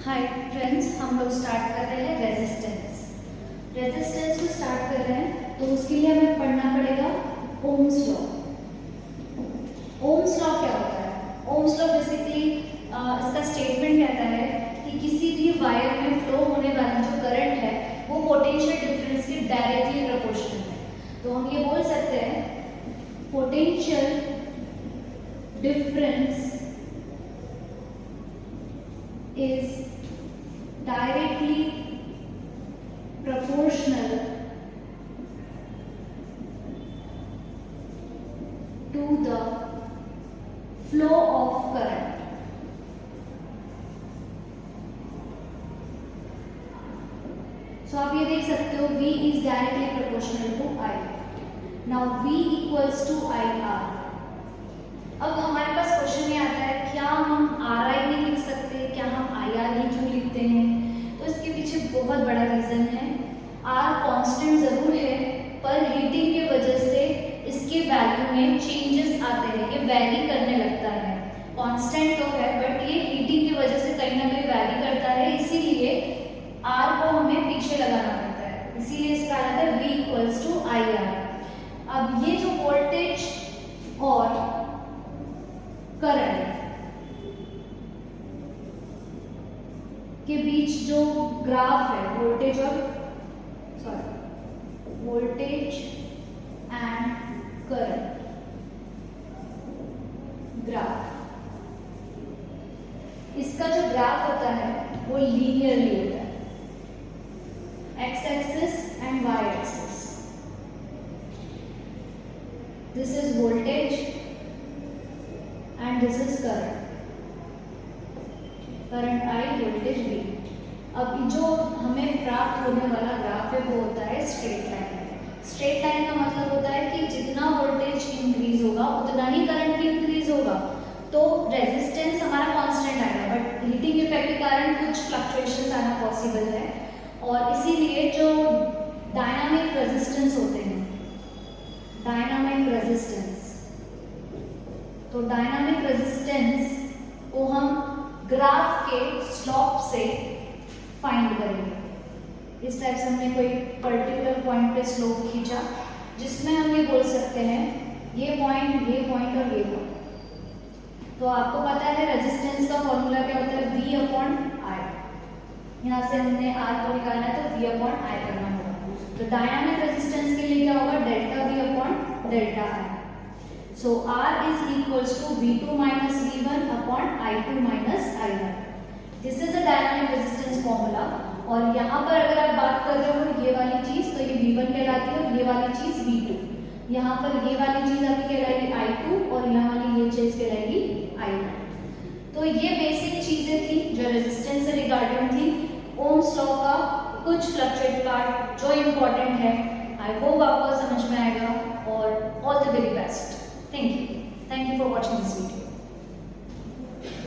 Hi friends, हम लोग start कर रहे हैं रेजिस्टेंस को स्टार्ट कर रहे हैं तो उसके लिए हमें पढ़ना पड़ेगा ओम्स लॉ। ओम्स लॉ क्या होता है? ओम्स लॉ बेसिकली इसका स्टेटमेंट कहता है कि किसी भी वायर में फ्लो होने वाला जो करंट है वो पोटेंशियल डिफरेंस के डायरेक्टली प्रोपोर्शनल है। तो हम ये बोल सकते हैं potential difference is directly proportional to the flow of current. So आप ये देख सकते हो V is directly proportional to I. Now V equals to IR. अब हमारे पास क्वेश्चन ये आता है क्या हम RI नहीं लिख सकते, क्या हम IR ही क्यों लिखते हैं? तो इसके पीछे बहुत बड़ा रीजन है। R कांस्टेंट जरूर है पर हीटिंग की वजह से इसके वैल्यू में चेंजेस आते हैं, ये वैरी करने लगता है। कांस्टेंट तो है बट ये हीटिंग की वजह से कहीं ना कहीं वैरी करता है, इसीलिए R को हमें पीछे लगाना पड़ता है, इसीलिए इसका आता है V इक्वल्स टू IR। अब ये जो वोल्टेज और करंट के बीच जो ग्राफ है वोल्टेज एंड करंट ग्राफ, इसका जो ग्राफ होता है वो लीनियरली होता है, x axis and y axis. This is voltage and this is current I, voltage V। अब जो हमें प्राप्त होने वाला ग्राफ है वो होता है स्ट्रेट लाइन। स्ट्रेट लाइन का मतलब होता है कि जितना वोल्टेज इंक्रीज होगा उतना ही करंट भी इंक्रीज होगा, तो रेजिस्टेंस हमारा कांस्टेंट आएगा बट हीटिंग इफेक्ट के कारण कुछ फ्लक्चुएशंस आना पॉसिबल है, और इसीलिए जो डायनामिक रेजिस्टेंस होते हैं, डायनामिक रेजिस्टेंस, तो डायनामिक रेजिस्टेंस को हम ग्राफ के स्लोप से फाइंड करेंगे। इस टाइप से हमने कोई पर्टिकुलर पॉइंट पे स्लोप खींचा जिसमें हम ये बोल सकते हैं ये पॉइंट और ये पॉइंट। तो आपको पता है रेजिस्टेंस का फॉर्मूला क्या होता है, V अपॉन I। यहाँ से हमने R को निकालना है तो V अपॉन I करना होगा। तो डायनामिक रेजिस्टेंस के लिए क्या होगा, delta V upon delta I। So R is equals to V2 minus V1 upon I2 minus I1. This is a dynamic resistance formula। और यहाँ पर अगर आप बात कर रहे हो ये वाली चीज तो ये V1 कहलाती है और ये वाली चीज V2। यहाँ पर ये वाली चीज आपकी कहलाएगी I2 और यहाँ वाली ये चीज कहलाएगी I1। तो ये बेसिक चीजें थी जो रेजिस्टेंस से रिगार्डिंग थी। ओम्स लॉ का कुछ फ्लक्चुएट पार्ट जो इम्पोर्टेंट है, आई होप आपको समझ में आएगा, और all the very best. Thank you for watching this video.